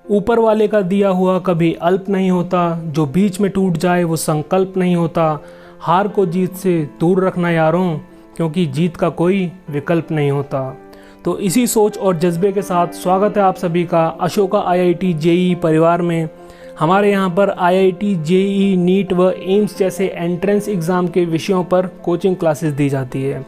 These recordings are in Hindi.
ऊपर वाले का दिया हुआ कभी अल्प नहीं होता, जो बीच में टूट जाए वो संकल्प नहीं होता। हार को जीत से दूर रखना यारों, क्योंकि जीत का कोई विकल्प नहीं होता। तो इसी सोच और जज्बे के साथ स्वागत है आप सभी का अशोका आईआईटी जेईई परिवार में। हमारे यहाँ पर आईआईटी जेईई नीट व एम्स जैसे एंट्रेंस एग्ज़ाम के विषयों पर कोचिंग क्लासेस दी जाती है।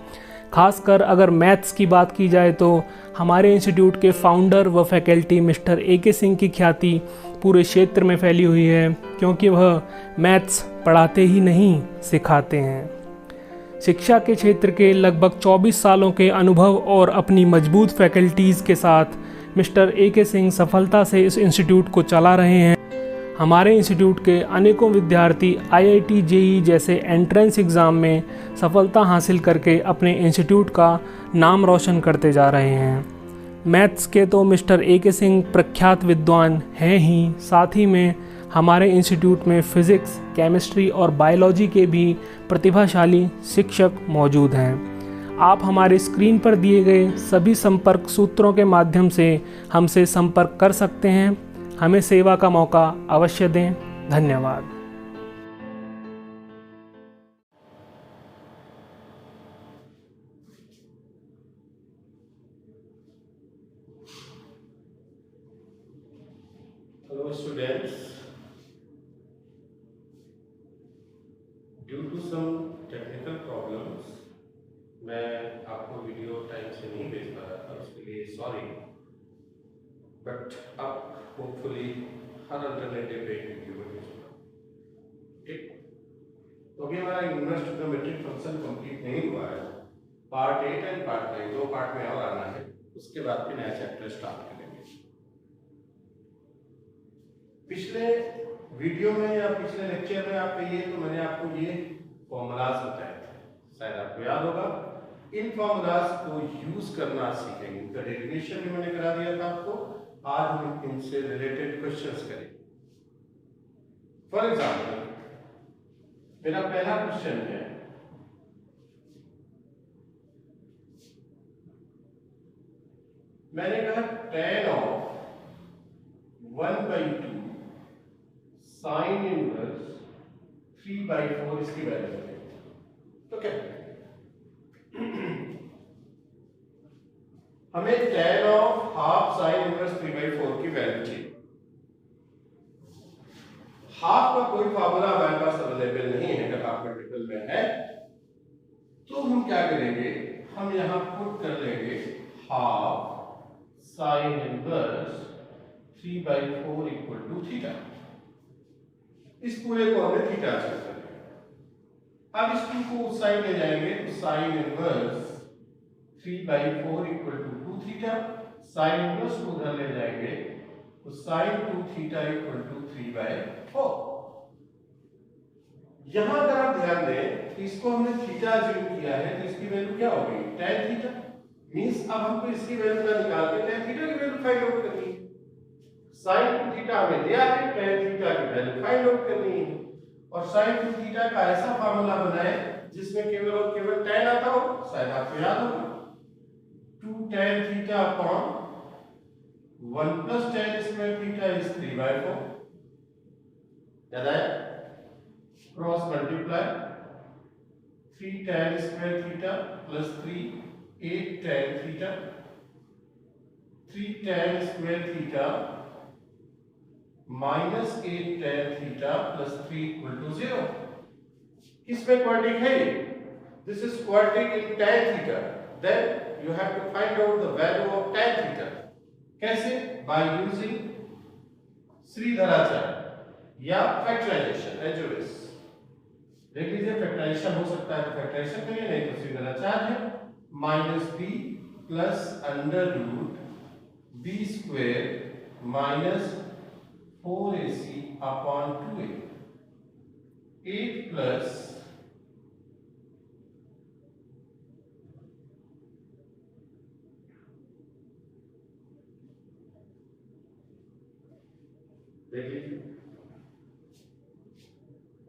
खासकर अगर मैथ्स की बात की जाए तो हमारे इंस्टीट्यूट के फाउंडर व फैकल्टी मिस्टर AK सिंह की ख्याति पूरे क्षेत्र में फैली हुई है, क्योंकि वह मैथ्स पढ़ाते ही नहीं सिखाते हैं। शिक्षा के क्षेत्र के लगभग 24 सालों के अनुभव और अपनी मजबूत फैकल्टीज़ के साथ मिस्टर AK सिंह सफलता से इस इंस्टीट्यूट को चला रहे हैं। हमारे इंस्टीट्यूट के अनेकों विद्यार्थी आईआईटी जेईई जैसे एंट्रेंस एग्ज़ाम में सफलता हासिल करके अपने इंस्टीट्यूट का नाम रोशन करते जा रहे हैं। मैथ्स के तो मिस्टर AK सिंह प्रख्यात विद्वान हैं ही, साथ ही में हमारे इंस्टीट्यूट में फिज़िक्स, केमिस्ट्री और बायोलॉजी के भी प्रतिभाशाली शिक्षक मौजूद हैं। आप हमारे स्क्रीन पर दिए गए सभी संपर्क सूत्रों के माध्यम से हमसे संपर्क कर सकते हैं। हमें सेवा का मौका अवश्य दें। धन्यवाद। Hello students, due to some technical problems मैं आपको वीडियो टाइम से नहीं भेज पा रहा था, उसके लिए सॉरी। बट अब होपफुली हर अल्टरनेटिव पे वीडियो भेजूंगा। ठीक, तो अभी हमारा इन्वर्स ट्रिग्नोमेट्रिक फंक्शन कंप्लीट नहीं हुआ है। पार्ट 8 एंड पार्ट 9 दो पार्ट में और आना है, उसके बाद फिर नया चैप्टर स्टार्ट करेंगे। पिछले वीडियो में या पिछले लेक्चर में आप कहिए तो मैंने आपको ये फॉर्मूलाज बताए थे, शायद आपको याद होगा। इन फॉर्मूलाज को यूज करना सीखेंगे, इनका डेरिवेशन भी मैंने करा दिया था आपको। आज हम इनसे रिलेटेड क्वेश्चंस करेंगे। फॉर एग्जांपल मेरा पहला क्वेश्चन है, मैंने कहा tan ऑफ 1/2 साइन इनवर्स 3/4 इसकी वैल्यू है। तो क्या हमें tan of half sine inverse 3/4 की वैल्यू चाहिए। हाफ का कोई फार्मूला हमारे पास अवेलेबल नहीं है, अगर हाफ मल्टीपल में है तो हम क्या करेंगे, हम यहां पुट कर लेंगे half sine inverse 3/4 equal to theta. इस पूरे को हमें थीटा से करेंगे। अब इस 2 को उस साइड ले जाएंगे तो sine inverse 3/4 equal to 2 theta. Sine inverse को उधर ले जाएंगे तो साइन 2 थीटा इक्वल टू 3/4। यहां अगर आप ध्यान दें तो इसको हमने थीटा ज्यूम किया है, तो इसकी वैल्यू क्या होगी, tan थीटा। मींस अब हमको इसकी वैल्यू का निकाल के tan थीटा की वैल्यू फाइंड आउट करनी है। sin 2 थीटा हमें दिया है, tan थीटा की वैल्यू फाइंड आउट करनी है। और sin 2 थीटा का ऐसा फार्मूला बनाए जिसमें केवल और केवल tan आता हो, शायद आपको याद होगा 2 tan theta upon 1 plus tan square theta is 3/4। याद आया, cross multiply 3 tan square theta plus 3 8 tan theta, 3 tan square theta minus 8 tan theta plus 3 equal to 0। किसमें क्वाड्रेटिक है ये, this is quadratic in tan theta. Then you have to find out the value of tan theta. कैसे, बाय यूजिंग श्रीधराचार्य या फैक्टराइजेशन एज यू विश। देख लीजिए, फैक्टराइजेशन हो सकता है तो फैक्टराइजेशन करिए, नहीं तो Shridharacharya. Minus b plus under root b square minus 4ac upon 2a 8 plus देख लीजिए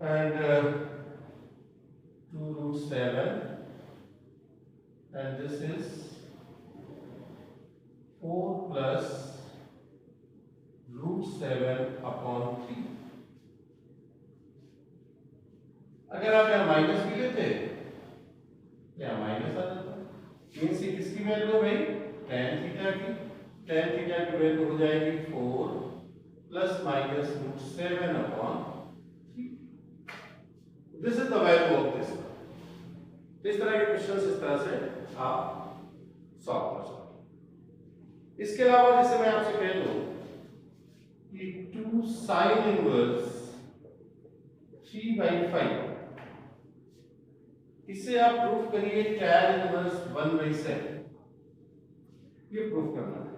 and 2 root 7 and this is 4 plus root √7/3। अगर आप यहाँ माइनस भी लेते या माइनस आ जाता, मीन्स ये किसकी वैल्यू है भाई, tan थीटा की। tan थीटा की वैल्यू हो जाएगी 4 ± √7/3। This is the value of this. इस तरह के क्वेश्चंस इस तरह से आप सॉल्व कर सकते। इसके अलावा जैसे मैं आपसे कह दूं कि 2 sin इनवर्स 3/5, इससे आप प्रूफ करिए tan इनवर्स 1/7। ये प्रूफ करना है,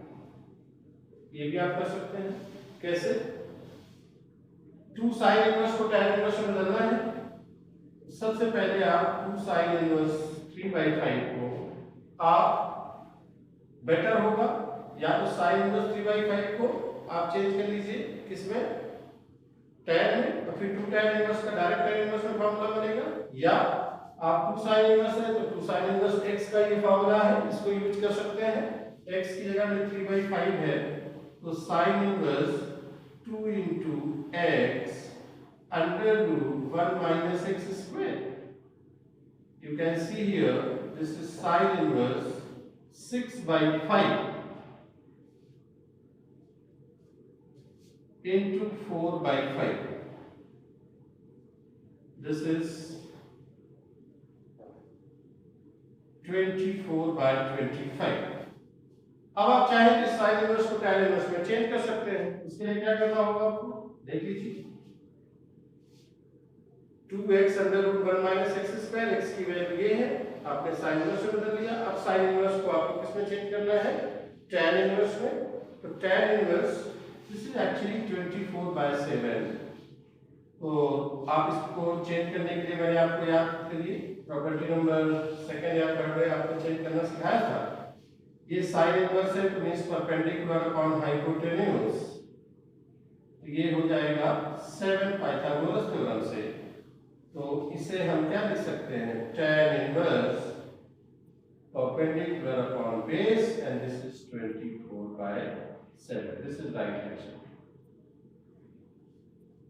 ये भी आप कर सकते हैं। कैसे? 2 sin इनवर्स को tan इनवर्स में बदलना है। सबसे पहले आप 2 sin इनवर्स 3/5 को आप बेटर होगा, या तो sin इनवर्स 3/5 को आप चेंज कर लीजिए किसमें, tan में, और फिर 2 tan इनवर्स का डायरेक्ट tan इनवर्स में फॉर्मूला बनेगा, या आप 2 sin इनवर्स है तो 2 sin इनवर्स x का ये फॉर्मूला है, इसको यूज कर सकते हैं। x की जगह में 3/5 है तो sin inverse 2 into x under root 1 minus x square. You can see here this is sin inverse 6/5 into 4/5. This is 24/25। अब आप चाहें तो sin इनवर्स को tan इनवर्स में चेंज कर सकते हैं। इसके लिए क्या करना होगा आपको, देख लीजिए। 2x under root 1 minus x square, x की वैल्यू ये है, आपने sin इनवर्स में बदल लिया। अब sin इनवर्स को आपको किसमें चेंज करना है, tan इनवर्स में। तो tan inverse this is actually 24/7। तो आप इसको चेंज करने के लिए मैंने आपको याद करिए प्रॉपर्टी नंबर सेकंड या थर्ड में आपको चेंज करना सिखाया था। ये sin इनवर्स है तो मींस परपेंडिकुलर अपॉन हाइपोटेन्यूज, तो ये हो जाएगा 7 पाइथागोरस थ्योरम से। तो इसे हम क्या लिख सकते हैं, tan inverse perpendicular upon base and this is 24/7. This is right answer.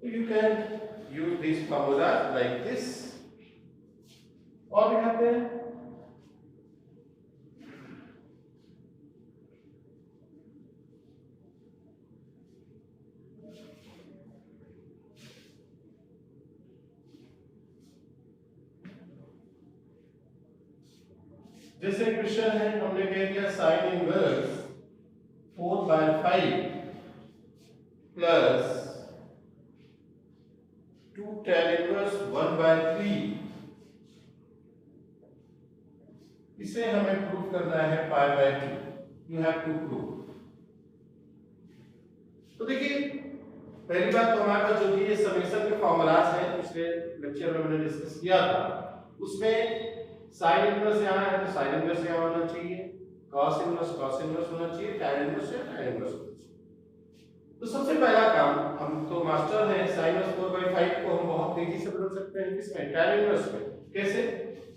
You can use this formula like this. और दिखाते हैं। जैसे क्वेश्चन है, हमने कह दिया sin inverse 4/5 plus 2 tan inverse 1/3, इसे हमें प्रूफ करना है π/2। You have to prove. तो देखिए, पहली बात तो हमारे पास जो भी ये समेशन के फॉर्मूलाज हैं, पिछले लेक्चर में मैंने डिस्कस किया था, उसमें sin इनवर्स यहाँ है तो sin इनवर्स यहाँ होना चाहिए, cos इनवर्स होना चाहिए, tan इनवर्स होना चाहिए। तो सबसे पहला काम, हम तो मास्टर हैं, sin इनवर्स 4/5 को हम बहुत तेजी से बदल सकते हैं किसमें, tan इनवर्स में। कैसे?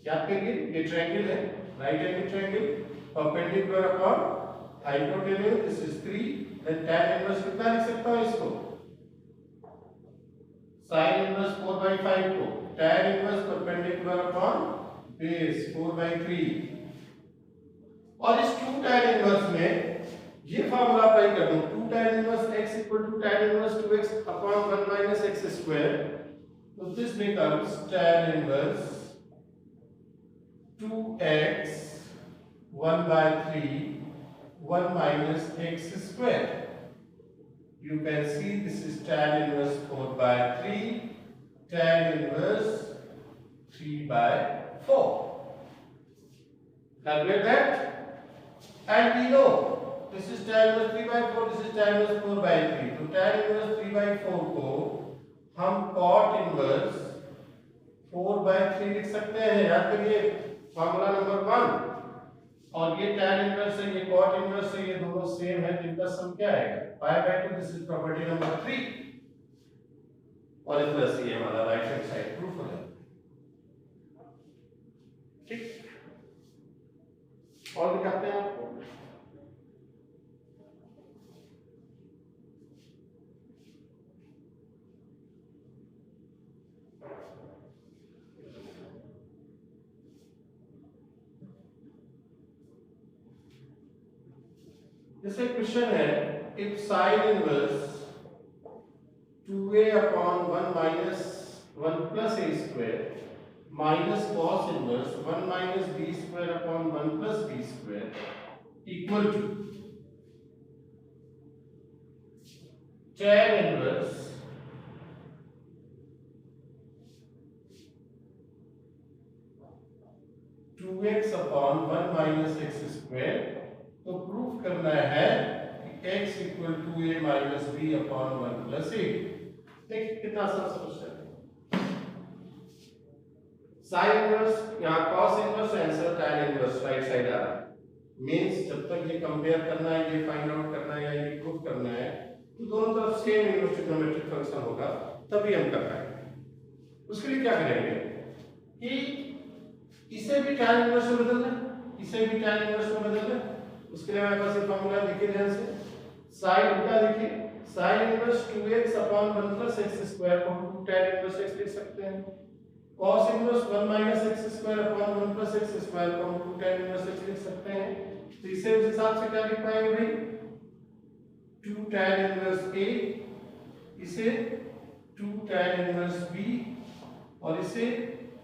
याद करिए, ये ट्रायंगल है, right angle triangle, perpendicular upon hypotenuse, this is 3, then tan inverse कितना लिख सकता हूं इसको, sin इनवर्स 4/5 को tan inverse perpendicular upon base 4/3, और इस 2 tan इनवर्स में ये फार्मूला अप्लाई कर दूं, 2 tan inverse x equal to tan inverse 2x upon 1 minus x square, तो this becomes tan inverse 2x 1/3 1 minus x square. You can see this is tan inverse 4/3, tan inverse 3/4. Calculate that, and we know this is tan inverse 3/4, this is tan inverse 4/3. तो tan inverse 3/4 को हम cot inverse 4/3 लिख सकते हैं। याद करिए फॉर्मूला नंबर 1, और ये tan इनवर्स है, ये cot इनवर्स है, ये दोनों सेम है, तो इनका सम क्या आएगा, π/2। दिस इज प्रॉपर्टी नंबर 3, और इस तरह से ये हमारा राइट हैंड साइड प्रूफ हो जाता है। ठीक, और दिखाते हैं आपको। जैसे क्वेश्चन है, if sine inverse 2a upon 1 minus 1 plus a square minus cos inverse 1 minus b square upon 1 plus b square equal to tan inverse 2x upon 1 minus x square. तो प्रूफ करना है कि x equal to a minus b upon 1 plus a। देखिए कितना आसान समस्या है। साइन इनवर्स यहाँ cos inverse answer tan inverse right side आ रहा है। मींस जब तक ये कंपेयर करना है, ये फाइंड आउट करना है या ये प्रूफ करना है, तो दोनों तरफ सेम इनवर्स ट्रिग्नोमेट्रिक फंक्शन होगा, तभी हम कर पाएंगे। उसके लिए क्या करेंगे कि इसे भी tan इनवर्स में बदल दें, इसे भी tan इनवर्स में बदल दें। उसके लिए हमारे पास एक फार्मूला लिखे ध्यान से, sin उल्टा लिखिए, sin inverse 2x upon 1 plus x square को हम tan इनवर्स x लिख सकते हैं। cos inverse 1 minus x square upon 1 plus x square को हम tan इनवर्स x लिख सकते हैं। तो इसे उस हिसाब से क्या लिख पाएंगे भाई, 2 tan इनवर्स a, इसे 2 tan इनवर्स b और इसे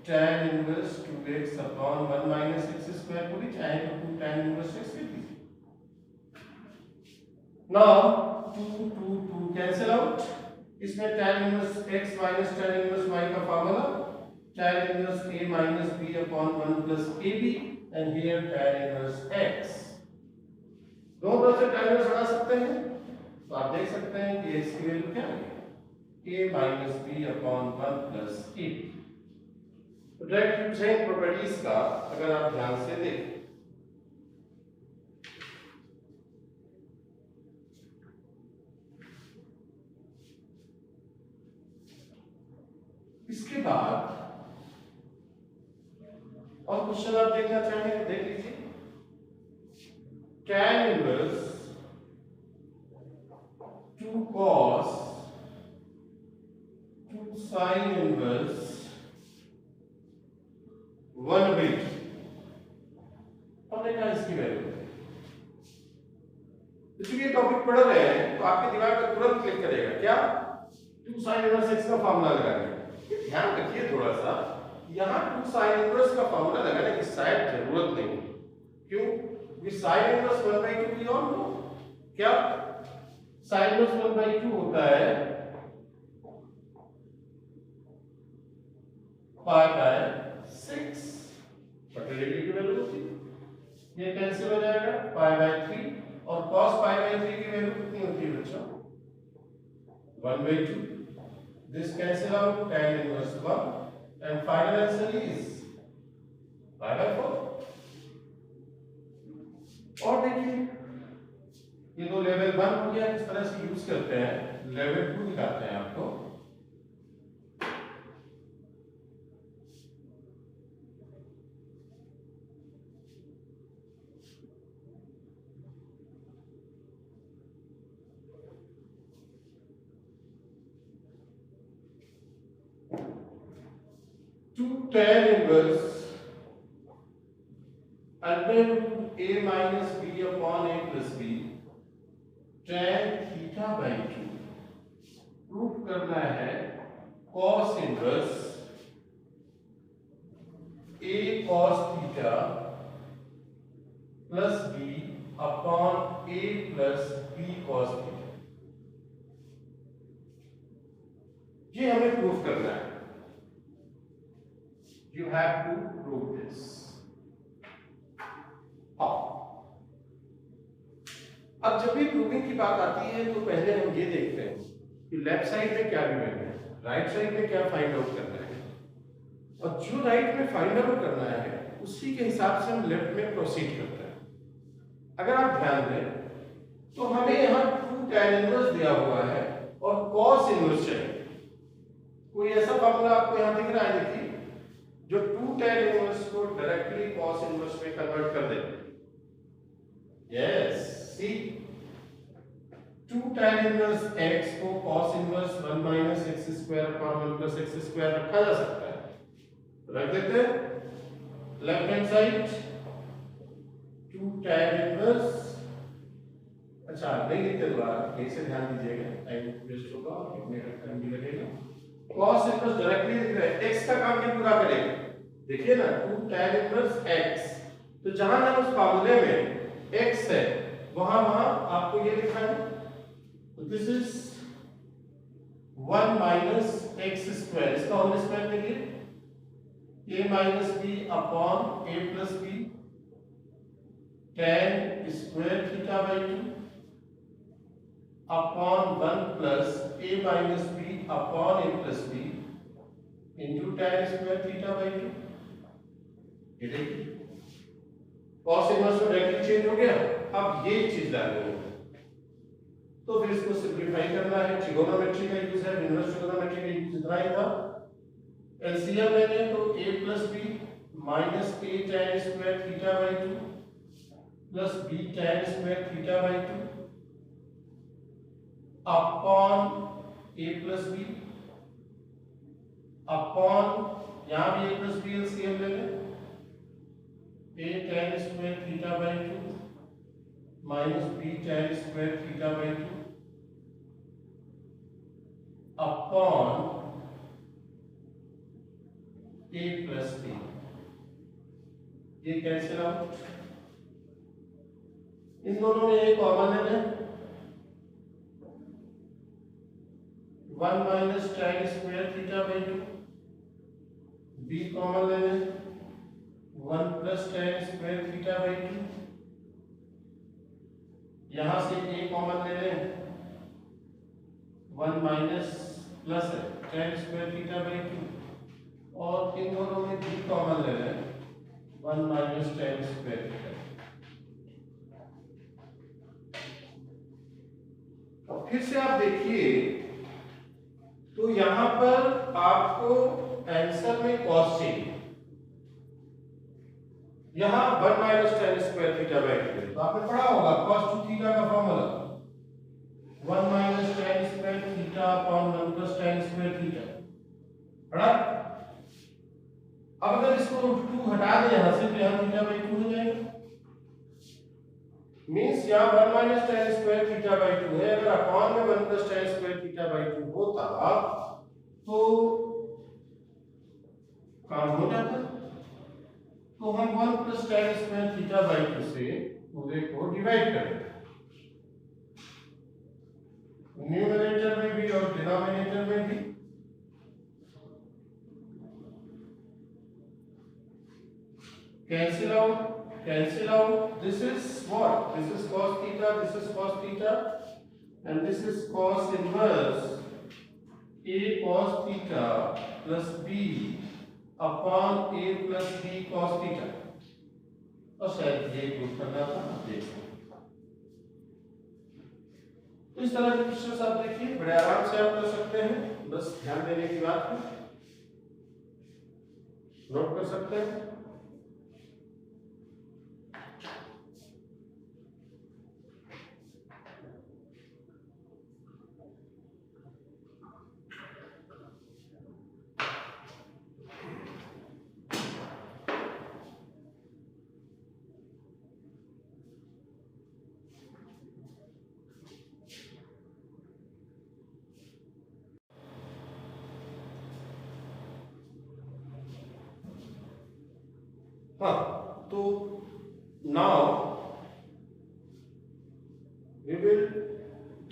tan inverse 2x upon 1 minus x square को भी चाहे तो 2 tan इनवर्स x लिख दीजिए। नाउ 2 2 2 कैंसिल आउट, इसमें tan inverse x minus tan inverse y का formula tan inverse a minus b upon 1 plus ab and here tan inverse x। दोनों तरफ से tan इनवर्स हटा सकते हैं, तो आप देख सकते हैं कि x की वैल्यू क्या है, a minus b upon 1 plus a। तो डायरेक्ट यूजिंग प्रॉपर्टीज का अगर आप ध्यान से देखें, इसके बाद और क्वेश्चन आप देखना चाहें तो देख लीजिए। tan inverse 2 cos 2 sin inverse 1/2, हमने कहा इसकी वैल्यू। चूंकि टॉपिक पढ़ रहे हैं तो आपके दिमाग में तुरंत क्लिक करेगा क्या, 2 sin इनवर्स x का फार्मूला लगाएंगे। ध्यान रखिए थोड़ा सा, यहाँ 2 sin इनवर्स का फार्मूला लगाने की शायद जरूरत नहीं। क्यों? क्योंकि sin इनवर्स 1/2 की और नो क्या, sin इनवर्स 1/2 होता है पाई बाय 6, पर्टिकुलरली की वैल्यू होती है, ये कैंसिल हो जाएगा पाई बाय 3 और cos पाई बाय 3 की वैल्यू कितनी होती है बच्चों, 1/2। This cancel out, tan inverse 1 and final answer is pi bye 4। और देखिए ये दो लेवल 1 हो गया, किस तरह से यूज करते हैं, लेवल 2 दिखाते हैं आपको। tan inverse under root a minus b upon a plus b tan theta by 2 proof करना है cos inverse a cos theta plus b upon a plus b cos theta, ये हमें प्रूफ करना है। You have to prove this. अब जब भी प्रूविंग की बात आती है तो पहले हम ये देखते हैं कि लेफ्ट साइड में क्या गिवन है, राइट साइड में क्या फाइंड आउट करना है, और जो राइट में फाइंड आउट करना है उसी के हिसाब से हम लेफ्ट में प्रोसीड करते हैं। अगर आप ध्यान दें तो हमें यहाँ 2 tan इनवर्स दिया हुआ है और cos इनवर्स चाहिए। कोई ऐसा फार्मूला आपको यहाँ दिख रहा है, देखिए, जो 2 tan इनवर्स को डायरेक्टली cos इनवर्स में कन्वर्ट कर दे। यस, सी 2 tan इनवर्स x को cos inverse 1 minus x square upon 1 plus x square रखा जा सकता है। रख देते हैं left hand side 2 tan inverse अच्छा नहीं लिखते दोबारा, यहीं से ध्यान दीजिएगा, टाइम वेस्ट होगा और कितने का टाइम भी लगेगा। cos इनवर्स डायरेक्टली लिख रहे हैं, x का काम भी पूरा करेगा। देखिए ना 2 tan इनवर्स x, तो जहां हम उस फार्मूले में x है वहां आपको ये लिखना है, तो this is 1 minus x square, इसका होल स्क्वायर लिखिए a minus b upon a plus b tan square theta by 2 upon 1 plus a minus b upon a plus b into tan square theta by 2। ये देखिए cos इनवर्स में डायरेक्टली चेंज हो गया। अब ये चीज डालनी है, तो फिर इसको सिंपलीफाई करना है। ट्रिगोनोमेट्री का यूज है, इनवर्स ट्रिगोनोमेट्री का यूज इतना ही था। एलसीएम लेंगे तो a plus b minus a tan square theta by 2 plus b tan square theta by 2 upon a plus b upon यहां भी a प्लस बी एलसीएम ले लें, a tan square theta by 2 minus b tan square theta by 2 upon a plus b. ये कैंसिल आउट, इन दोनों में एक कॉमन ले लें, 1 minus tan square theta by 2, b common ले लें 1 plus tan square theta by 2, यहां से a कॉमन ले लें 1 minus plus tan square theta by 2, और इन दोनों में b कॉमन ले लें 1 माइनस tan स्क्वायर थीटा। अब फिर से आप देखिए तो यहां पर आपको आंसर में cos चाहिए, यहां 1 minus tan square theta by 2, तो आपने पढ़ा होगा cos 2 थीटा का formula 1 minus tan square theta upon 1 plus tan square theta, पढ़ा। अब अगर इसको 2 हटा दें यहां से तो यहां थीटा बाई 2 हो जाएगा, मींस यहां 1 minus tan square theta by 2 है, अगर अपॉन में 1 plus tan square theta by 2 होता तो काम हो जाता। तो हम 1 plus tan square theta by 2 से पूरे को डिवाइड करें, न्यूमरेटर में भी और डिनोमिनेटर में भी। cancel out, this is what, this is cos theta, this is cos theta, and this is cos inverse a cos theta plus b upon a plus b cos theta, और शायद ये प्रूफ करना था, देखो इस तरह के क्वेश्चंस आप देखिए बड़े आराम से आप कर सकते हैं, बस ध्यान देने की बात है, नोट कर सकते हैं। हाँ, तो now we will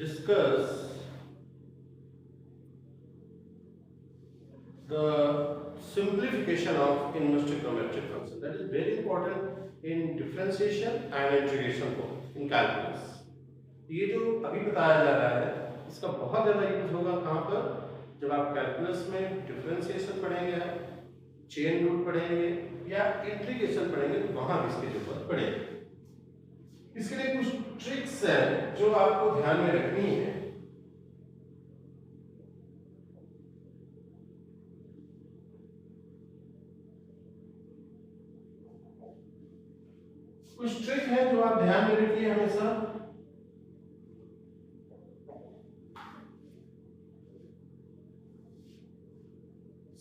discuss the simplification of inverse trigonometric function. That is very important in differentiation and integration both in calculus. ये जो अभी बताया जा रहा है इसका बहुत ज्यादा यूज होगा कहाँ पर, जब आप कैलकुलस में डिफरेंशिएशन पढ़ेंगे, चेन रूल पढ़ेंगे या इंटीग्रेशन पढ़ेंगे, तो वहां भी इसकी जरूरत पड़ेगी। इसके लिए कुछ ट्रिक्स हैं जो आपको ध्यान में रखनी है। कुछ ट्रिक है जो आप ध्यान में रखिए हमेशा।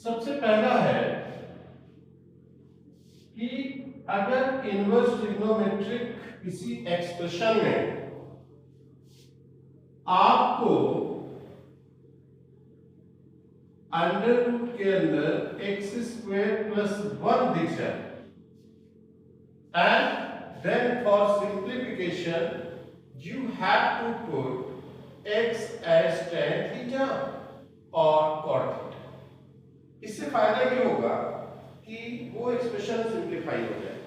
सबसे पहला है कि अगर इनवर्स ट्रिग्नोमेट्रिक किसी एक्सप्रेशन में आपको अंडर रूट के अंदर एक्स स्क्वायर प्लस 1 दिख जाए, and then for simplification you have to put x as tan theta और cot theta। इससे फायदा ये होगा कि वो एक्सप्रेशन सिंप्लीफाई हो जाए।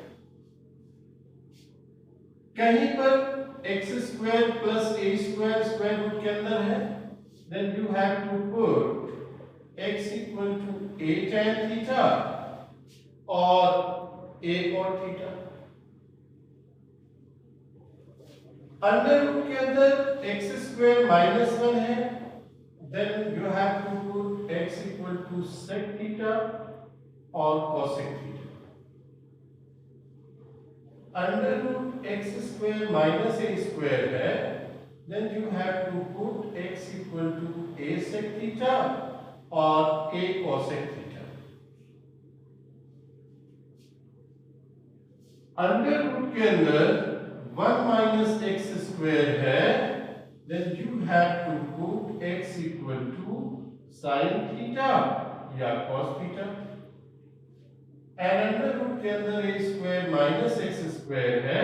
कहीं पर x square plus a square square root के अंदर है, then you have to put x equal to a tan theta और a cot theta। Under root के अंदर एक्स स्क्वायर माइनस 1 है, then you have to put x equal to sec theta और cosec theta. Under root x square minus a square है, then you have to put x equal to a sec theta और a cosec theta. Under root के अंदर 1 minus x square है, then you have to put x equal to sin theta या cos theta। and under root के अंदर a square minus x square है,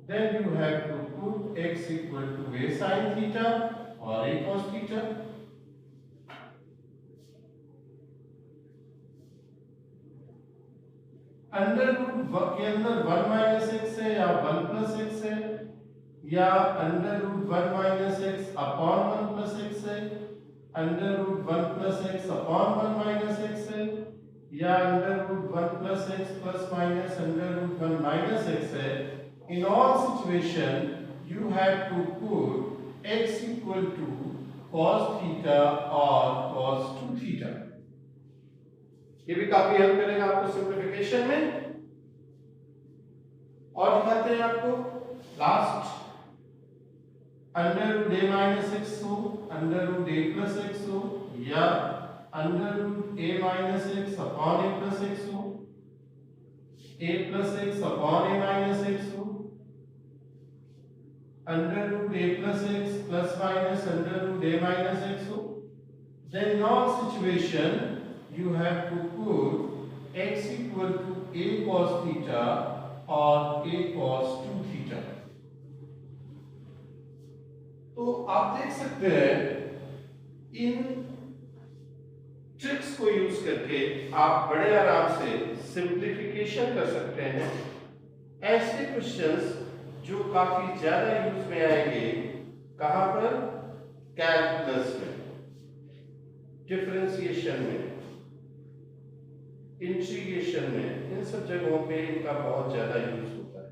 then you have to put x equal to a sin theta और a cos theta। Under root के अंदर 1 माइनस एक्स है या 1 प्लस एक्स है, या under root 1 minus x upon 1 plus x है, under root 1 plus x upon 1 minus x है, या under root 1 plus x plus minus under root 1 minus x है। In all situation you have to put x equal to cos theta और cos 2 थीटा। ये भी काफी हेल्प करेगा आपको सिंप्लीफिकेशन में। और दिखाते हैं आपको last, under root a minus x हो, under root a plus x हो, या under root a minus x upon a plus x हो, a plus x upon a minus x हो, under root a plus x plus minus under root a minus x हो। then in all situation you have to put x equal to a cos theta और a cos 2 theta। तो आप देख सकते हैं इन ट्रिक्स को यूज करके आप बड़े आराम से सिंप्लीफिकेशन कर सकते हैं। ऐसे क्वेश्चंस जो काफी ज्यादा यूज में आएंगे कहां पर, कैलकुलस में, डिफरेंशिएशन में, इंटीग्रेशन में, इन सब जगहों पे इनका बहुत ज्यादा यूज होता है।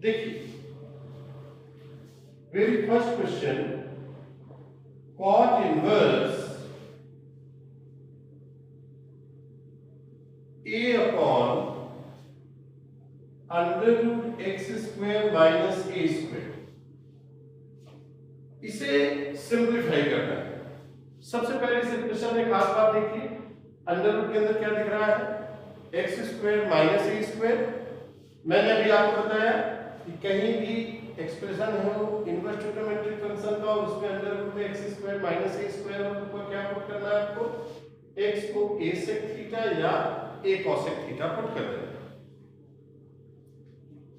देखिए very first question, cot inverse a upon under root x square minus a square. इसे सिंप्लीफाई करना है। सबसे पहले इस क्वेश्चन में खास बात देखिए, अंडर रूट के अंदर क्या दिख रहा है, x square minus a square. मैंने अभी आपको बताया कि कहीं भी एक्सप्रेशन हो इनवर्स ट्रिग्नोमेट्रिक फंक्शन का और उसमें अंडर रूट में x square minus a square हो तो क्या पुट करना है आपको, x को a sec थीटा या a cosec थीटा पुट कर देना।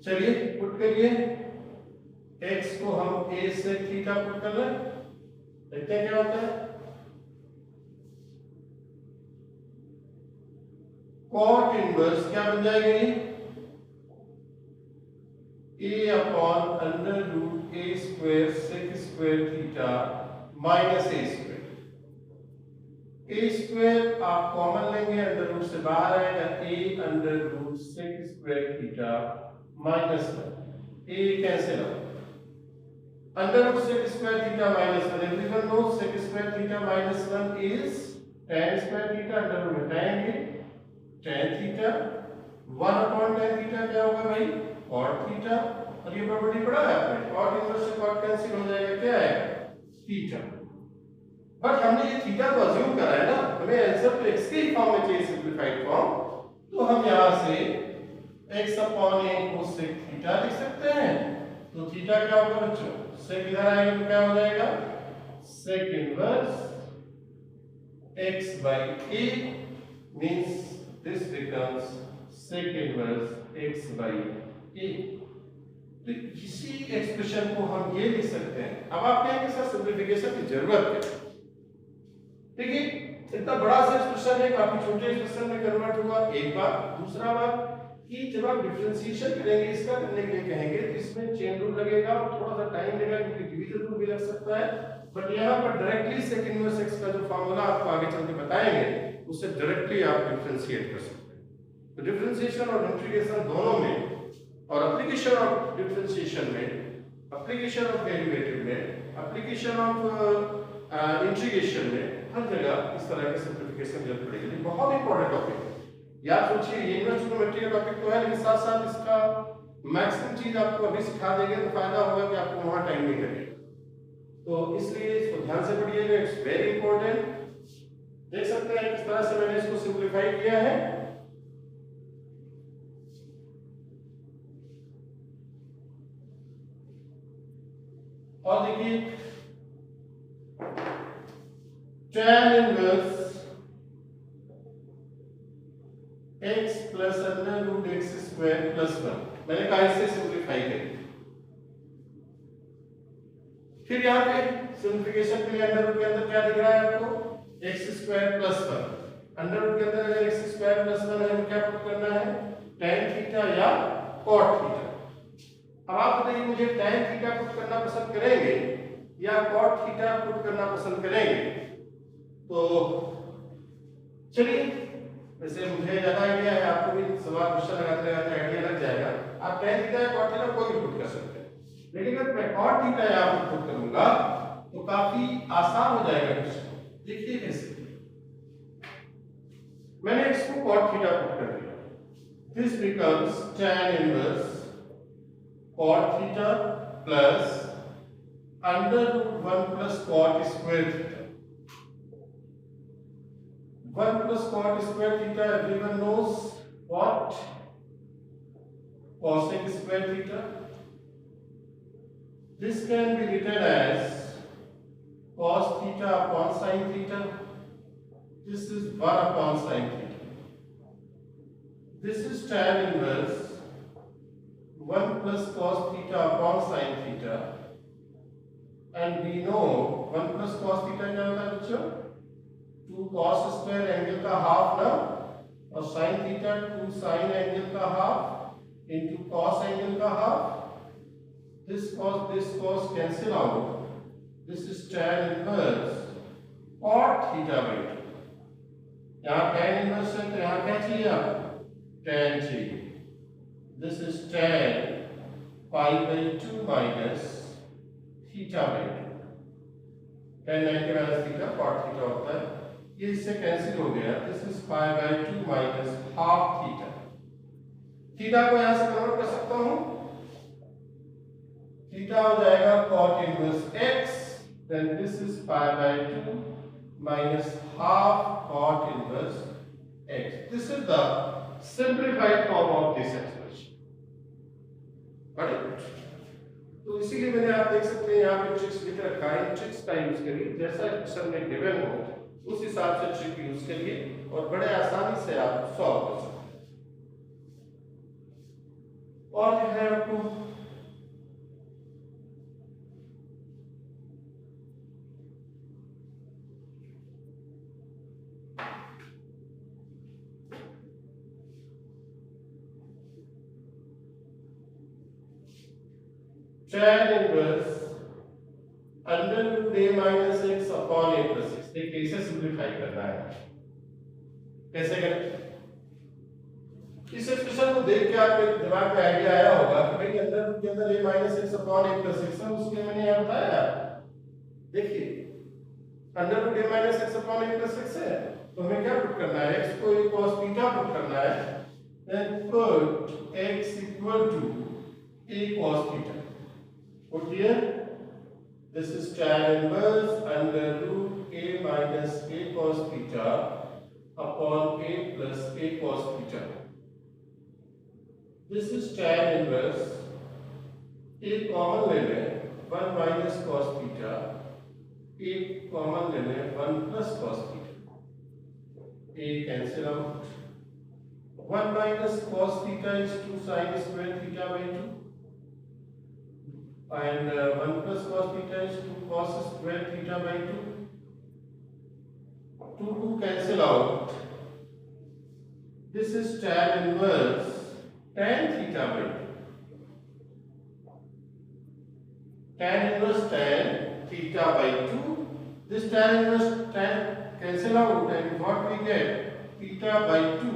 चलिए पुट करिए, x को हम a sec थीटा पुट कर लें, देखते हैं क्या होता है। cot इनवर्स क्या बन जाएगा ये, a upon under root a square sec square theta minus a square. a square आप कॉमन लेंगे, अंडर रूट से बाहर आएगा, a अंडर root sec square theta minus 1, a cancel हो, under root sec square theta minus 1, everyone knows sec square theta minus 1 is tan square theta, under root में tan के tan theta, 1 upon tan theta क्या होगा भाई, cot थीटा और ये प्रॉपर्टी पढ़ा है आपने, cot इनवर्स से cot कैंसिल हो जाएगा, क्या है थीटा। बट हमने ये थीटा को अज्यूम करा है ना, हमें आंसर तो x के फॉर्म में चाहिए, सिंपलीफाइड फॉर्म, तो हम यहां से x अपॉन a को sec थीटा लिख सकते हैं। तो थीटा क्या होगा बच्चों, sec इधर आएगा तो क्या हो जाएगा sec inverse x by a means this becomes sec inverse x by a। तो इसी एक्सप्रेशन को हम ये लिख सकते हैं। अब आप कहेंगे सर सिंपलीफिकेशन की जरूरत है, देखिए इतना बड़ा सा एक्सप्रेशन है, काफी छोटे एक्सप्रेशन में कन्वर्ट हुआ, एक बात। दूसरा बात कि जब आप डिफरेंशिएशन करेंगे, इसका करने के लिए कहेंगे तो इसमें चेन रूल लगेगा और थोड़ा सा टाइम लगेगा, क्योंकि डिवीजन रूल भी लग सकता है। बट यहाँ पर डायरेक्टली सेक इनवर्स x का जो फार्मूला आपको आगे चल के बताएंगे, उससे डायरेक्टली आप डिफरेंशिएट कर सकते हैं। तो डिफरेंशिएशन और इंटीग्रेशन दोनों में, और एप्लीकेशन ऑफ डिफरेंशिएशन में, एप्लीकेशन ऑफ डेरिवेटिव में, एप्लीकेशन ऑफ इंटीग्रेशन में, हर जगह इस तरह के सिंपलीफिकेशन जरूरत पड़ेगी। बहुत इंपॉर्टेंट टॉपिक है, याद सोचिए ये इनवर्स ट्रिग्नोमेट्री का टॉपिक तो है, लेकिन साथ साथ इसका मैक्सिमम चीज आपको अभी सिखा देंगे तो फायदा होगा कि आपको वहां टाइम नहीं लगेगा। तो इसलिए इसको ध्यान से पढ़िएगा, इट्स वेरी इंपॉर्टेंट। देख सकते हैं किस तरह से मैंने इसको सिंपलीफाई किया है। और देखिए tan inverse x plus under root x square plus 1, मैंने कहा इसे सिंपलीफाई करें। फिर यहाँ पे सिंपलीफिकेशन के लिए अंडर रूट के अंदर क्या दिख रहा है आपको, x square plus 1। Under root के अंदर अगर x स्क्वायर प्लस 1 है तो क्या पुट करना है, tan थीटा या cot थीटा। अब आप बताइए मुझे tan थीटा पुट करना पसंद करेंगे या cot थीटा पुट करना पसंद करेंगे। तो चलिए, वैसे मुझे ज्यादा आइडिया है, आपको भी सवाल क्वेश्चन लगाते लगाते आइडिया लग जाएगा। आप tan थीटा या cot थीटा कोई भी पुट कर सकते हैं, लेकिन अगर मैं cot थीटा यहाँ पर पुट करूंगा तो काफी आसान हो जाएगा क्वेश्चन। देखिए कैसे, मैंने x को cot थीटा पुट कर दिया, this becomes tan inverse cot theta plus under root 1 plus cot square theta. 1 plus cot square theta, everyone knows what, cosec square theta. This can be written as cos theta upon sin theta. This is 1 upon sin theta. This is tan inverse 1 plus cos theta upon sin theta. And we know 1 plus cos theta क्या होता है बच्चों, 2 cos स्क्वायर एंगल का हाफ ना, और sin थीटा 2 sin एंगल का हाफ इनटू cos एंगल का half. this cos cancel out, this is tan inverse cot theta by 2। यहाँ tan inverse है तो यहाँ क्या चाहिए आप, tan चाहिए। this is tan pi by 2 minus theta by 2। tan 90 minus theta cot theta होता है, ये इससे कैंसिल हो गया। This is pi by 2 minus half theta. Theta को यहां से कन्वर्ट कर सकता हूं, थीटा हो जाएगा cot inverse x, then this is pi by 2 minus half cot inverse x। This is the simplified form of this expression. Right, तो इसीलिए मैंने, आप देख सकते हैं यहाँ पे ट्रिक्स लिख रखा है, ट्रिक्स का यूज करिए, जैसा क्वेश्चन में गिवन हो उस हिसाब से ट्रिक यूज करिए और बड़े आसानी से आप सॉल्व कर सकते हैं। और जो है आपको tan inverse under root a minus x upon a plus x। देखिए इसे सिंपलीफाई करना है, कैसे करें। इस एक्सप्रेशन को देख के आपके दिमाग में आइडिया आया होगा कि भाई अंडर रूट के अंदर a minus x upon a plus x है, उसके मैंने यहाँ बताया। देखिए under root a minus x upon a plus x है, तो हमें क्या पुट करना है, x को cos थीटा पुट करना है, then put x equal to a cos theta. Put here, this is tan inverse under root a minus a cos theta upon a plus a cos theta. This is tan inverse, a common ले लें 1 minus cos theta, a common ले लें 1 plus cos theta. A cancel out. 1 minus cos theta is 2 sin square theta by 2. And 1 plus cos theta is 2 cos square theta by 2. 2 cancel out. This is tan inverse tan theta by 2. Tan inverse tan theta by 2. This tan inverse tan cancel out, and what we get? Theta by 2,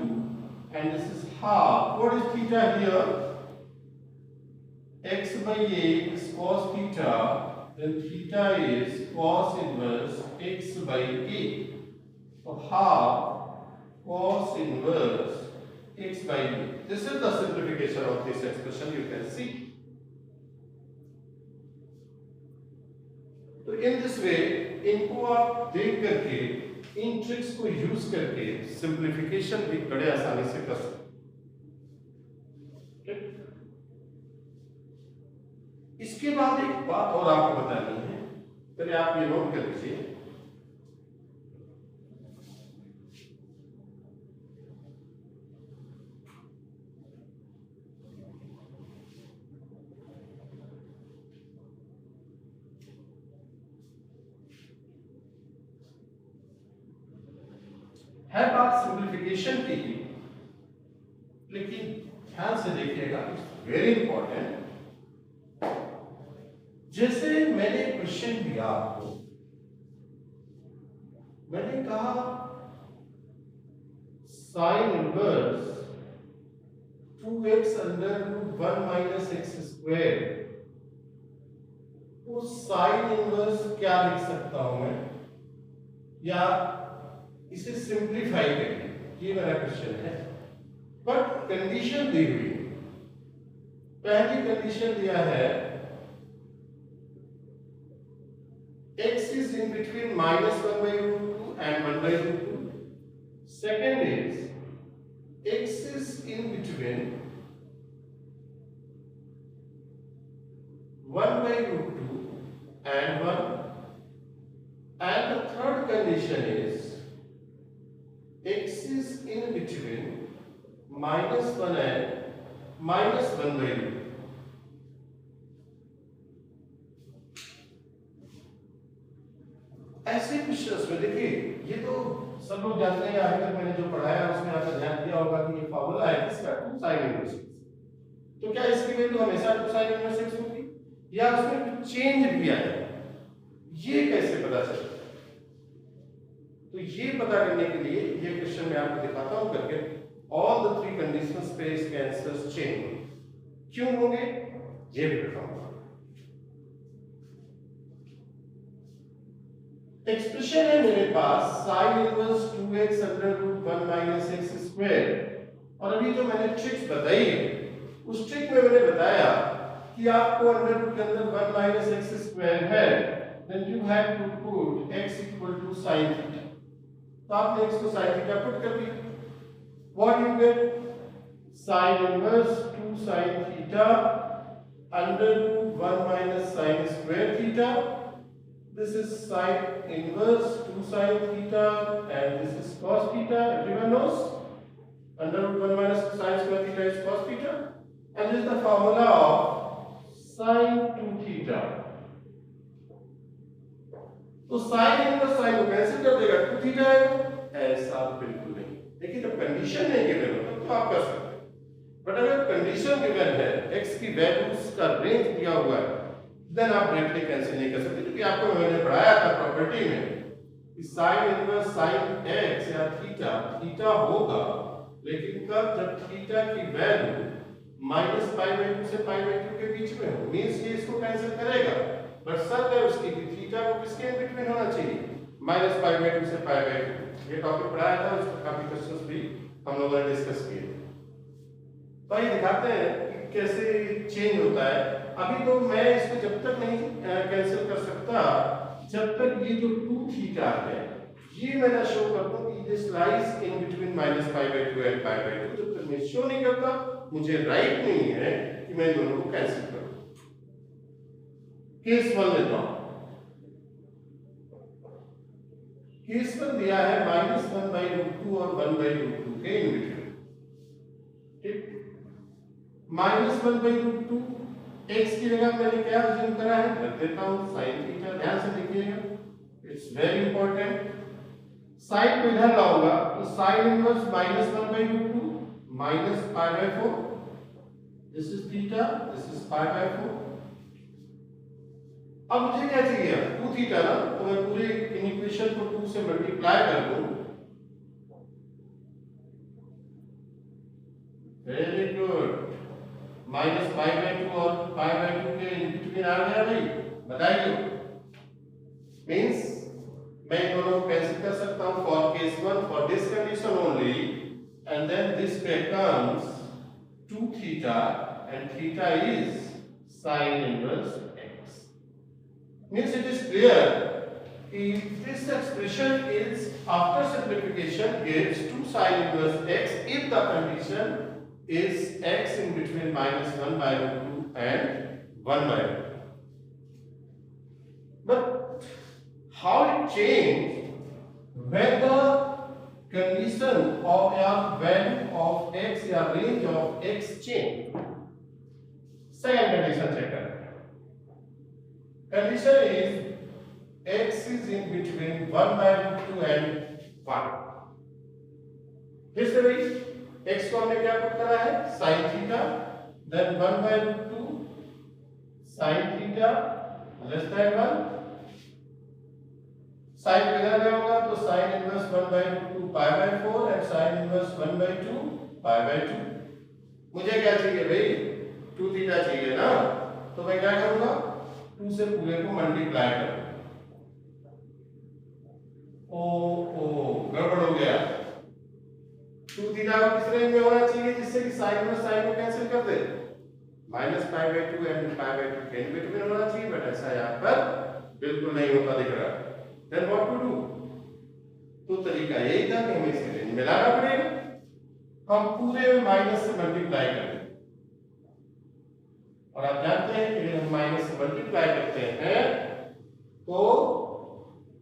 and this is half. What is theta here? X by a is cos theta, then theta is cos inverse x by a. So half cos inverse x by a. This is the simplification of this expression, you can see. तो इन दिस वे इनको आप देख करके इन ट्रिक्स को यूज करके सिंप्लीफिकेशन भी बड़े आसानी से कर सकते। इसके बाद एक बात और आपको बतानी है, पहले आप ये नोट कर लीजिए। है बात सिंप्लीफिकेशन की, लेकिन ध्यान से देखिएगा, इट्स वेरी इंपॉर्टेंट। जैसे मैंने क्वेश्चन दिया आपको, मैंने कहा sine inverse 2x under root 1 minus x square, तो साइन इनवर्स क्या लिख सकता हूं मैं, या इसे सिंप्लीफाई करिए, ये मेरा क्वेश्चन है। बट कंडीशन दी हुई, पहली कंडीशन दिया है x is in between minus 1 by root 2 and 1 by root 2. Second is x is in between 1 by root 2 and 1. And the third condition is x is in between minus 1 and minus 1 by root 2. ऐसे क्वेश्चंस में देखिए, ये तो सब लोग जानते हैं, अभी तक मैंने जो पढ़ाया उसमें आपने ध्यान दिया होगा कि ये फॉर्मूला है किसका, 2 sin inverse x। तो क्या इसकी वैल्यू हमेशा 2 sin inverse x होगी, या उसमें कुछ चेंज किया है, ये कैसे पता चले? तो ये पता करने के लिए ये क्वेश्चन मैं आपको दिखाता हूं करके। ऑल द 3 कंडीशंस पे इसके आंसर्स चेंज होंगे। क्यों होंगे ये भी बताऊंगा। एक्सप्रेशन है मेरे पास sin inverse 2x under root 1 minus x square, और अभी जो मैंने ट्रिक्स बताई है उस ट्रिक में मैंने बताया कि आपको अंडर रूट के अंदर 1 माइनस x स्क्वायर है, then you have to put x equal to sin theta। तो आपने x को sin theta पुट कर दिया। What you get? Sin inverse 2 sin theta under root 1 minus sin square theta. This is sin inverse 2 sin theta, and this is cos theta. Everyone knows under root 1 minus sin square theta is cos theta, and this is the formula of sin 2 theta. तो sin इनवर्स sin को कैंसिल कर देगा, 2 थीटा आएगा। ऐसा बिल्कुल नहीं, देखिए जब कंडीशन नहीं गिवन होता तो आप कर सकते हैं, बट अगर कंडीशन गिवन है, x की वैल्यूज का रेंज दिया हुआ है, देन आप डायरेक्टली कैंसिल नहीं कर सकते, क्योंकि आपको मैंने पढ़ाया था प्रॉपर्टी में कि sin इनवर्स sin x या थीटा थीटा होगा, लेकिन कब, जब थीटा की वैल्यू -π/2 से π/2 के बीच में हो, मींस ये इसको कैंसिल करेगा, बट शर्त है उसकी कि थीटा को किसके बिटवीन होना चाहिए, -π/2 से π/2। ये टॉपिक पढ़ाया था, उसमें काफी क्वेश्चंस भी हम लोगों ने डिस्कस किए। तो ये दिखाते हैं कि कैसे चेंज होता है। अभी तो मैं इसको जब तक नहीं कैंसिल कर सकता जब तक ये जो 2 थीटा है ये मैं ना शो करता हूँ कि this lies in between -π/2 and π/2। जब तक मैं शो नहीं करता मुझे राइट नहीं है कि मैं दोनों को कैंसिल करूं। केस 1 लेता हूं। केस 1 दिया है -1/√2 और 1/√2 के इन बिटवीन। ठीक, -1/√2 x की जगह मैंने क्या अज्यूम करा है, रख देता हूं sin थीटा। ध्यान से देखिएगा, इट्स वेरी इंपॉर्टेंट। साइन को इधर लाऊंगा तो sin inverse -1/√2 -π/4, this is theta, this is π/4। अब मुझे क्या चाहिए, 2 थीटा ना, तो मैं पूरे इक्वेशन को 2 से मल्टीप्लाई कर दूं। वेरी गुड, -π/2 और π/2 के बिटवीन आ गया भाई, बताइए। मींस मैं इन दोनों को कैंसिल कर सकता हूं for case 1 for this condition only, and then this becomes 2 theta and theta is sin inverse x। Means it is clear if this expression is after simplification gives 2 sin inverse x if the condition is x in between -1/√2 and 1/√2. But how it changed when the condition of a value of x या range of x change? Second condition check करें। Condition is x is in between 1/√2 and 1। फिर से भाई x को हमने क्या पुट करा है, sin theta, then 1/√2 sin theta less than 1। sin को इधर ले होगा तो sin inverse 1/√2 π/4 and sin inverse 1/2 π/2। मुझे क्या चाहिए भाई, 2 थीटा चाहिए ना, तो मैं क्या करूंगा, 2 से पूरे को मल्टीप्लाई कर। गड़बड़ हो गया। 2 थीटा को किस रेंज में होना चाहिए जिससे कि साइन में साइन को कैंसिल कर दे, -π/2 एंड π/2 के बिटवीन होना चाहिए, बट ऐसा यहाँ पर बिल्कुल नहीं होता दिख रहा। देन व्हाट टू डू, तो तरीका यही था कि हमें इसे रेंज में लाना पड़ेगा। हम पूरे में माइनस से मल्टीप्लाई करें, और आप जानते हैं कि हम माइनस से मल्टीप्लाई करते हैं तो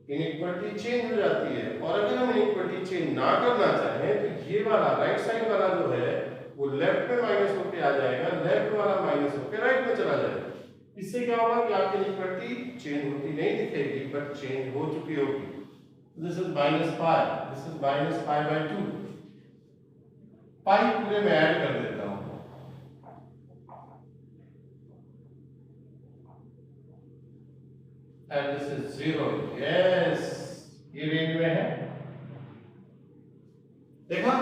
इनइक्वालिटी चेंज हो जाती है। और अगर हम इनइक्वालिटी चेंज ना करना चाहें तो ये वाला राइट साइड वाला जो है वो लेफ्ट में माइनस होके आ जाएगा, लेफ्ट वाला माइनस होके राइट में चला जाएगा। इससे क्या होगा कि आपकी इनइक्वालिटी चेंज होती नहीं दिखेगी, बट चेंज हो चुकी होगी। This is -π, this is -π/2। Pi पूरे में ऐड कर देता हूं, and this is 0। yes, ये रेंज में है, देखा।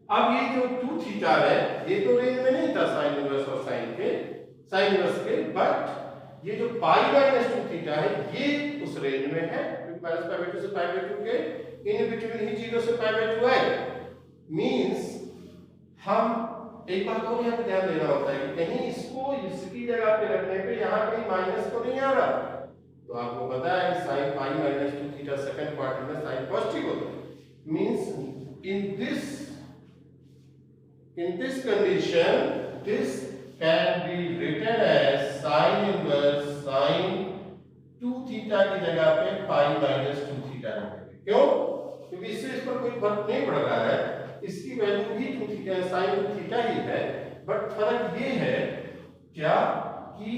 अब ये जो 2 थीटा है ये तो रेंज में नहीं था साइन इनवर्स और साइन इनवर्स के, बट ये जो π/2 थीटा है ये उस रेंज में है, -π/2 से π/2 के इन बिटवीन ही 0 से π/2 है। मींस हम एक बात और यहाँ पे ध्यान देना होता है कि कहीं इसको इसकी जगह पे रखने पे यहाँ कहीं माइनस तो नहीं आ रहा। तो आपको पता है sin π/2 थीटा सेकंड क्वार्टर में साइन पॉजिटिव होता है। Means in this condition this can be written as sin inverse sin 2 theta की जगह पे π/2 थीटा रखेंगे। क्यों? क्योंकि इससे इस पर कोई फर्क नहीं पड़ रहा है, इसकी वैल्यू भी 2 थीटा sin 2 थीटा ही है, बट फर्क ये है क्या कि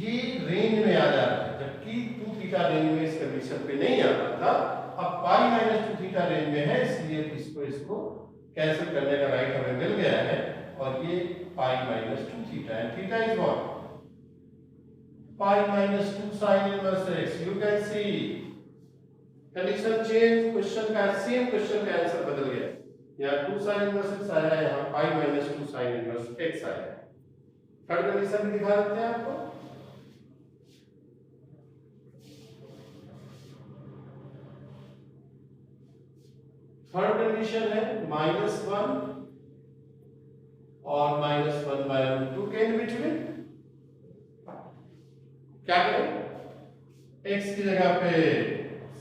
ये रेंज में आ जा रहा है, जबकि 2 थीटा रेंज में इस कंडीशन पे नहीं आता था। अब π/2 थीटा रेंज में है, इसलिए इसको कैंसिल करने का राइट हमें मिल गया है, और ये π/2 थीटा है। Theta is what, π/2 sin inverse x। You can see condition change, question का सेम क्वेश्चन का आंसर बदल गया। यहाँ 2 sin इनवर्स x आया है, यहाँ π/2 sin इनवर्स x आया है। थर्ड कंडीशन भी दिखा देते हैं आपको। थर्ड कंडीशन है -1 और -1/√2 के इन बिटवीन। क्या करें, x की जगह पे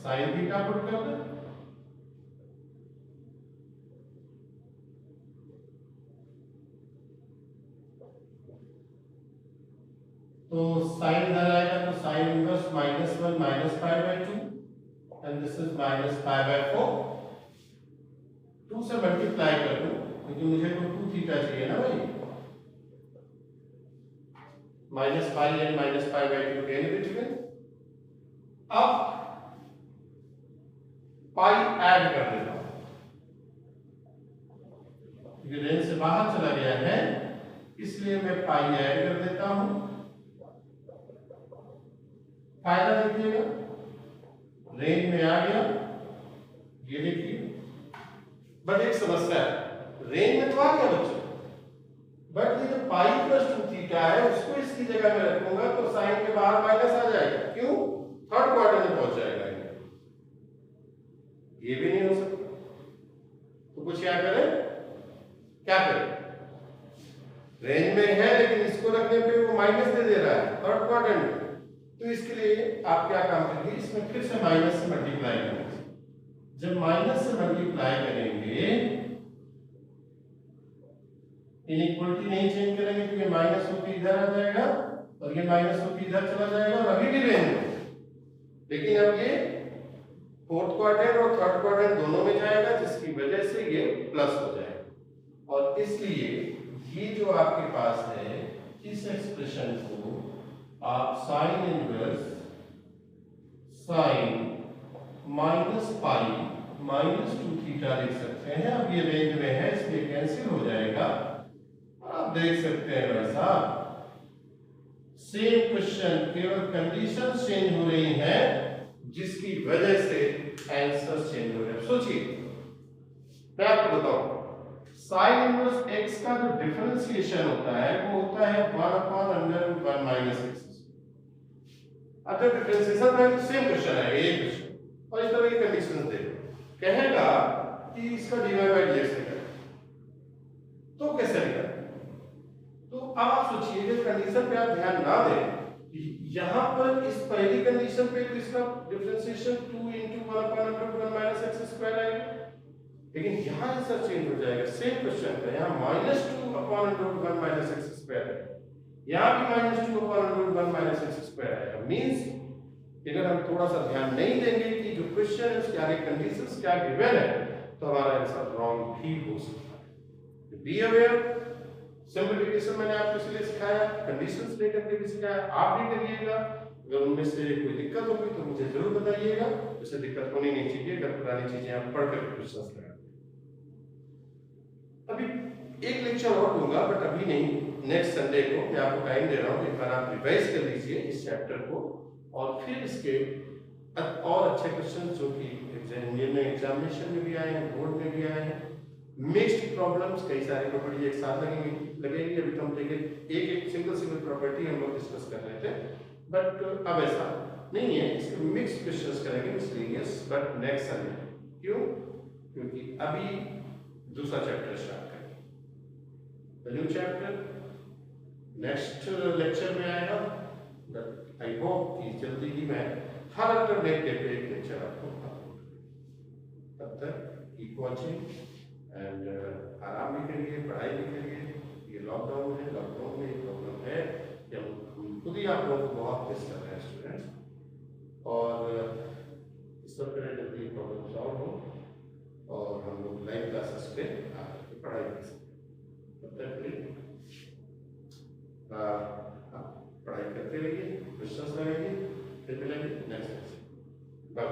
sin थीटा पुट कर दें। तो sin इधर आएगा तो sin inverse -1 -π/2 and this is -π/4। 2 से मल्टीप्लाई कर दूं क्योंकि मुझे तो 2 थीटा चाहिए ना भाई। -π एंड -π/2 के बिटवीन। अब पाई ऐड कर देता हूं, क्योंकि रेंज से बाहर चला गया है इसलिए मैं पाई ऐड कर देता हूं। फायदा देखिएगा, रेंज में आ गया, ये देखिए। बट एक समस्या है, रेंज में तो आ गया बच्चों, बट ये जो π+2 थीटा है उसको इसकी जगह में रखूंगा तो साइन के बाहर माइनस आ जाएगा। क्यों? थर्ड क्वार्टर में पहुंच जाएगा, ये भी नहीं हो सकता। तो कुछ क्या करें, क्या करें, रेंज में है लेकिन इसको रखने पे वो माइनस दे दे रहा है थर्ड क्वार्टर में। तो इसके लिए आप क्या काम करेंगे, इसमें फिर से माइनस से मल्टीप्लाई करेंगे। जब माइनस से मल्टीप्लाई करेंगे, इनइक्वालिटी नहीं चेंज करेंगे तो ये माइनस होकर इधर आ जाएगा और ये माइनस होकर इधर चला जाएगा और अभी भी रेंज में। लेकिन अब ये फोर्थ क्वाड्रेंट और थर्ड क्वाड्रेंट दोनों में जाएगा जिसकी वजह से ये प्लस हो जाएगा। और इसलिए ये जो आपके पास है इस एक्सप्रेशन को आप साइन इनवर्स साइन -π-2 थीटा लिख सकते हैं। अब ये रेंज में है इसलिए कैंसिल हो जाएगा। आप देख सकते हैं भाई साहब, सेम क्वेश्चन, केवल कंडीशन चेंज हो रही हैं जिसकी वजह से आंसर चेंज हो रहे हैं। सोचिए, मैं आपको बताऊं, साइन इनवर्स x का जो डिफरेंशिएशन होता है वो होता है 1/√1 - x। अच्छा, डिफरेंशिएशन में सेम क्वेश्चन है, एक क्वेश्चन और इस तरह की कंडीशंस दे कहेगा कि इसका dy/dx निकाल, तो कैसे निकाल? तो अब आप सोचिए, जब कंडीशन पे आप ध्यान ना दें, यहां पर इस पहली कंडीशन पे तो इसका डिफरेंशिएशन 2 × 1/√1 - x² आएगा, लेकिन यहां आंसर चेंज हो जाएगा। सेम क्वेश्चन का यहां -2/√1 - x² है, यहां भी -2/√1 - x² आएगा। मींस अगर हम थोड़ा सा ध्यान नहीं देंगे कि जो क्वेश्चन है उसके आगे कंडीशंस क्या गिवन है तो हमारा आंसर रॉन्ग भी हो सकता है। बी अवेयर, सिंपलीफिकेशन मैंने आपको इसलिए सिखाया, कंडीशंस लेकर के भी सिखाया, आप भी करिएगा। अगर उनमें से कोई दिक्कत होगी तो मुझे जरूर बताइएगा, जैसे दिक्कत होनी नहीं चाहिए अगर पुरानी चीजें आप पढ़ कर क्वेश्चंस लगाते। अभी एक लेक्चर और दूंगा बट अभी नहीं, नेक्स्ट संडे को मैं आपको टाइम दे रहा हूँ, एक बार आप रिवाइज कर लीजिए इस चैप्टर को और फिर इसके और अच्छे क्वेश्चन जो कि एग्जामिनेशन में भी आए हैं, बोर्ड में भी आए हैं, मिक्स्ड प्रॉब्लम्स, कई सारी प्रॉपर्टी एक साथ लगेगी। अभी तो हम देखें एक सिंगल प्रॉपर्टी हम लोग डिस्कस कर रहे थे, बट अब ऐसा नहीं है, इसके मिक्स्ड क्वेश्चंस करेंगे मिसलेनियस, बट नेक्स्ट संडे। क्यों? क्योंकि अभी दूसरा चैप्टर स्टार्ट करेंगे, न्यू चैप्टर नेक्स्ट लेक्चर में आएगा। बट आई होप कि जल्दी ही मैं हर अल्टरनेट डे पे एक लेक्चर आपको अपलोड करूंगा। तब तक कीप वॉचिंग एंड आराम भी करिए, पढ़ाई भी करिए। ये लॉकडाउन है, लॉकडाउन में एक प्रॉब्लम है कि हम खुद ही आप लोगों को बहुत मिस कर रहे हैं स्टूडेंट्स, और इस सब तरह जल्दी प्रॉब्लम सॉल्व हो और हम लोग लाइव क्लासेस पे आकर पढ़ाई कर सकें। तब तक के लिए पढ़ाई करते रहिए, क्वेश्चंस लगाइए, फिर मिलेंगे नेक्स्ट। बाय।